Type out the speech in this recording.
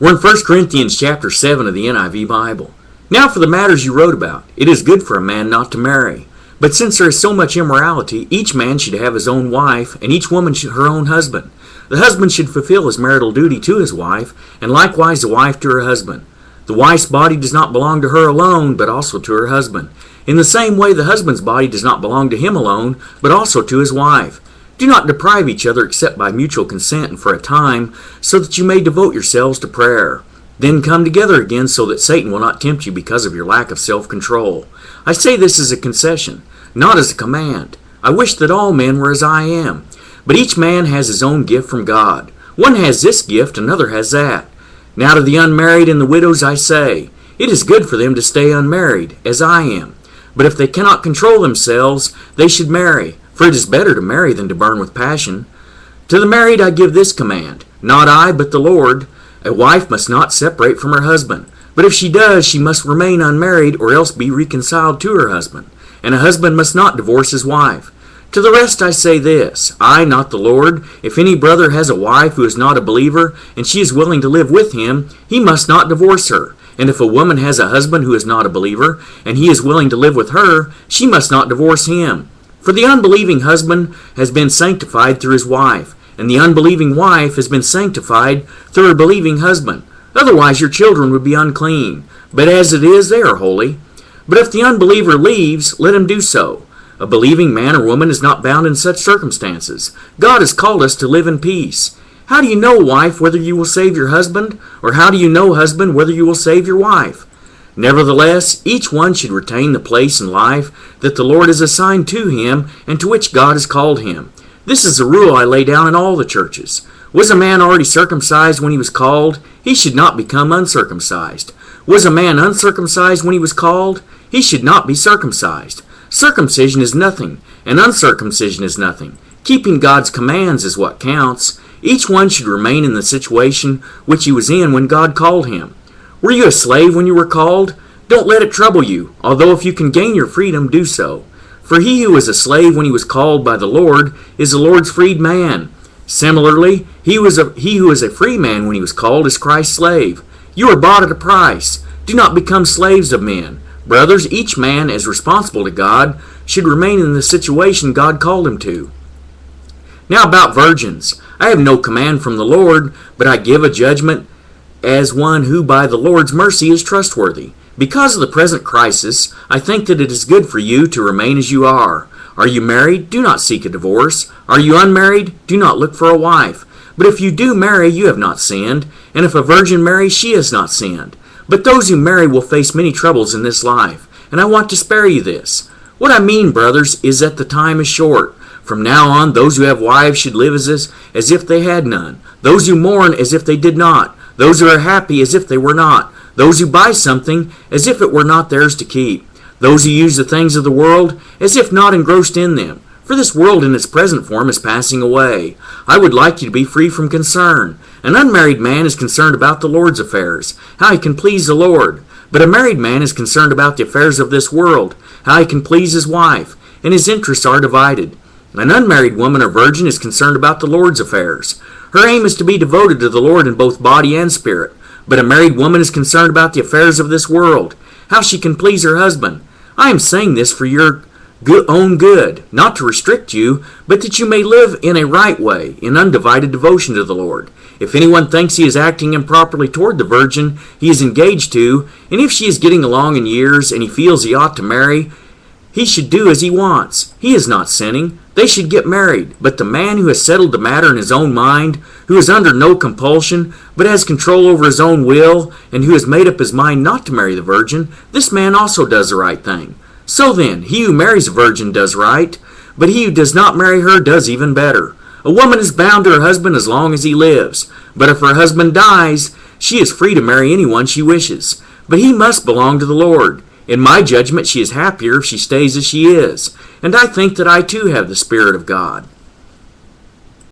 We're in 1 Corinthians chapter 7 of the NIV Bible. Now for the matters you wrote about. It is good for a man not to marry. But since there is so much immorality, each man should have his own wife, and each woman her own husband. The husband should fulfill his marital duty to his wife, and likewise the wife to her husband. The wife's body does not belong to her alone, but also to her husband. In the same way, the husband's body does not belong to him alone, but also to his wife. Do not deprive each other except by mutual consent and for a time, so that you may devote yourselves to prayer. Then come together again so that Satan will not tempt you because of your lack of self-control. I say this as a concession, not as a command. I wish that all men were as I am. But each man has his own gift from God. One has this gift, another has that. Now to the unmarried and the widows I say, it is good for them to stay unmarried, as I am. But if they cannot control themselves, they should marry. For it is better to marry than to burn with passion. To the married I give this command, not I, but the Lord. A wife must not separate from her husband. But if she does, she must remain unmarried or else be reconciled to her husband. And a husband must not divorce his wife. To the rest I say this, I, not the Lord, if any brother has a wife who is not a believer, and she is willing to live with him, he must not divorce her. And if a woman has a husband who is not a believer, and he is willing to live with her, she must not divorce him. For the unbelieving husband has been sanctified through his wife, and the unbelieving wife has been sanctified through her believing husband. Otherwise your children would be unclean, but as it is they are holy. But if the unbeliever leaves, let him do so. A believing man or woman is not bound in such circumstances. God has called us to live in peace. How do you know, wife, whether you will save your husband? Or how do you know, husband, whether you will save your wife? Nevertheless, each one should retain the place in life that the Lord has assigned to him and to which God has called him. This is the rule I lay down in all the churches. Was a man already circumcised when he was called? He should not become uncircumcised. Was a man uncircumcised when he was called? He should not be circumcised. Circumcision is nothing, and uncircumcision is nothing. Keeping God's commands is what counts. Each one should remain in the situation which he was in when God called him. Were you a slave when you were called? Don't let it trouble you, although if you can gain your freedom, do so. For he who was a slave when he was called by the Lord is the Lord's freed man. Similarly, he who is a free man when he was called is Christ's slave. You are bought at a price. Do not become slaves of men. Brothers, each man, as responsible to God, should remain in the situation God called him to. Now about virgins. I have no command from the Lord, but I give a judgment as one who by the Lord's mercy is trustworthy. Because of the present crisis, I think that it is good for you to remain as you are. Are you married? Do not seek a divorce. Are you unmarried? Do not look for a wife. But if you do marry, you have not sinned, and if a virgin marries, she has not sinned. But those who marry will face many troubles in this life, and I want to spare you this. What I mean, brothers, is that the time is short. From now on, those who have wives should live as if they had none. Those who mourn as if they did not. Those who are happy as if they were not. Those who buy something as if it were not theirs to keep. Those who use the things of the world as if not engrossed in them. For this world in its present form is passing away. I would like you to be free from concern. An unmarried man is concerned about the Lord's affairs, how he can please the Lord. But a married man is concerned about the affairs of this world, how he can please his wife, and his interests are divided. An unmarried woman or virgin is concerned about the Lord's affairs. Her aim is to be devoted to the Lord in both body and spirit. But a married woman is concerned about the affairs of this world, how she can please her husband. I am saying this for your own good, not to restrict you, but that you may live in a right way, in undivided devotion to the Lord. If anyone thinks he is acting improperly toward the virgin he is engaged to, and if she is getting along in years and he feels he ought to marry, he should do as he wants. He is not sinning. They should get married. But the man who has settled the matter in his own mind, who is under no compulsion, but has control over his own will, and who has made up his mind not to marry the virgin, this man also does the right thing. So then, he who marries a virgin does right, but he who does not marry her does even better. A woman is bound to her husband as long as he lives, but if her husband dies, she is free to marry anyone she wishes. But he must belong to the Lord. In my judgment, she is happier if she stays as she is, and I think that I too have the Spirit of God.